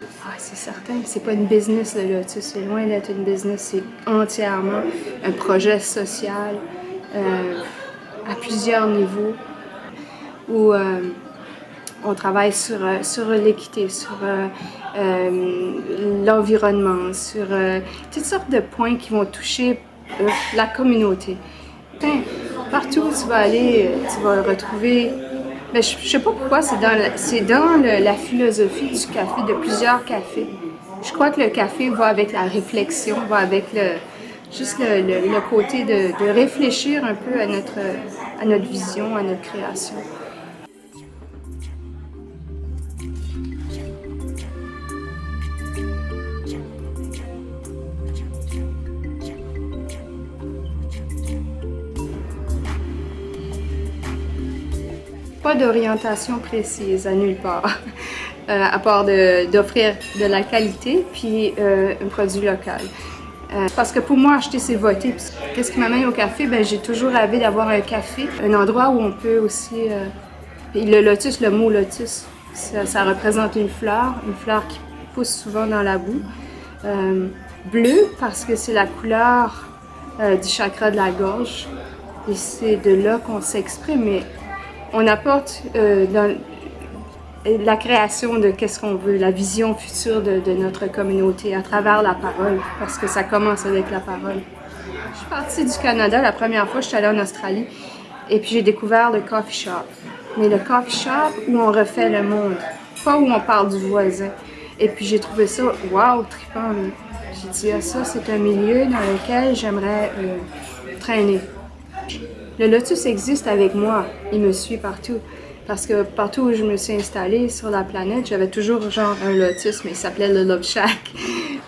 Ah, c'est certain, c'est pas une business le Lotus, c'est loin d'être une business, c'est entièrement un projet social à plusieurs niveaux où on travaille sur l'équité, sur l'environnement, sur toutes sortes de points qui vont toucher la communauté. Partout où tu vas aller, tu vas retrouver. Mais je sais pas pourquoi, c'est dans la philosophie du café, de plusieurs cafés. Je crois que le café va avec la réflexion, va avec juste le côté de réfléchir un peu à notre vision, à notre création. Pas d'orientation précise à nulle part, à part d'offrir de la qualité puis un produit local. Parce que pour moi, acheter, c'est voter. Qu'est-ce qui m'amène au café? Ben, j'ai toujours rêvé d'avoir un café, un endroit où on peut aussi... puis le lotus, le mot lotus, ça représente une fleur qui pousse souvent dans la boue. Bleu, parce que c'est la couleur du chakra de la gorge. Et c'est de là qu'on s'exprime. Mais on apporte dans la création de qu'est-ce qu'on veut, la vision future de notre communauté à travers la parole, parce que ça commence avec la parole. Je suis partie du Canada la première fois, je suis allée en Australie, et puis j'ai découvert le coffee shop. Mais le coffee shop où on refait le monde, pas où on parle du voisin. Et puis j'ai trouvé ça, wow, trippant. J'ai dit, ah, ça, c'est un milieu dans lequel j'aimerais traîner. Le lotus existe avec moi, il me suit partout. Parce que partout où je me suis installée sur la planète, j'avais toujours genre un lotus, mais il s'appelait le Love Shack.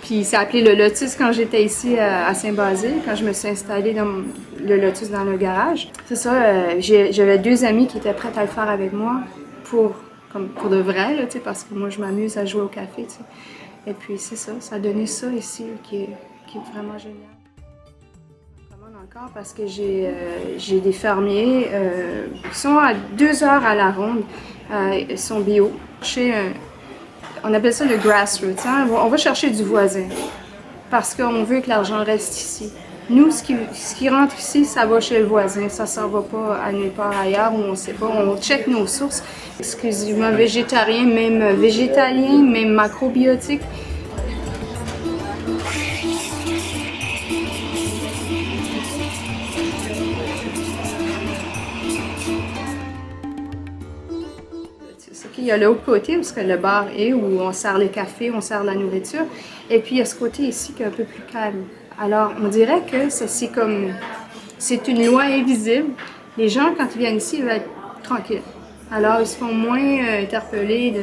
Puis il s'est appelé le lotus quand j'étais ici à Saint-Basile, quand je me suis installée dans le lotus dans le garage. C'est ça, j'avais deux amis qui étaient prêtes à le faire avec moi pour de vrai, là, parce que moi je m'amuse à jouer au café. T'sais. Et puis c'est ça, ça a donné ça ici qui est vraiment génial. Encore parce que j'ai des fermiers qui sont à 2 heures à la ronde. Ils sont bio. On appelle ça le grassroots. Hein? On va chercher du voisin parce qu'on veut que l'argent reste ici. Nous, ce qui rentre ici, ça va chez le voisin. Ça ne s'en va pas à nulle part ailleurs où on ne sait pas. On check nos sources. Exclusivement végétarien, même végétalien, même macrobiotique. Il y a l'autre côté où le bar est, où on sert les cafés, on sert la nourriture. Et puis il y a ce côté ici qui est un peu plus calme. Alors on dirait que c'est une loi invisible. Les gens, quand ils viennent ici, ils veulent être tranquilles. Alors ils se font moins interpeller.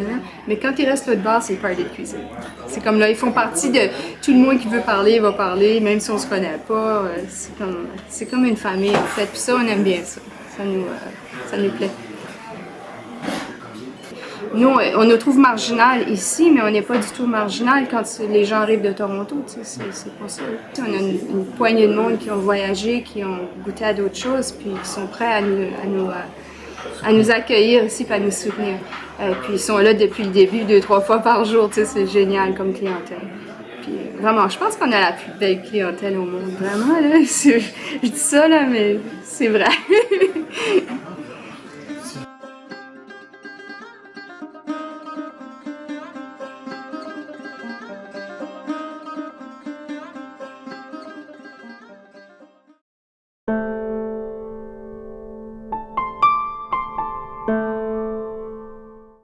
Mais quand ils restent l'autre bar, c'est le party de cuisine. C'est comme là, ils font partie de tout le monde qui veut parler, va parler, même si on se connaît pas. C'est comme une famille en fait. Puis ça, on aime bien ça. Ça nous plaît. Nous, on nous trouve marginal ici, mais on n'est pas du tout marginal quand les gens arrivent de Toronto. C'est pas ça. On a une poignée de monde qui ont voyagé, qui ont goûté à d'autres choses, puis qui sont prêts à nous accueillir ici et à nous soutenir. Puis ils sont là depuis le début, 2-3 fois par jour. C'est génial comme clientèle. Puis vraiment, je pense qu'on a la plus belle clientèle au monde. Vraiment, là, je dis ça, là, mais c'est vrai.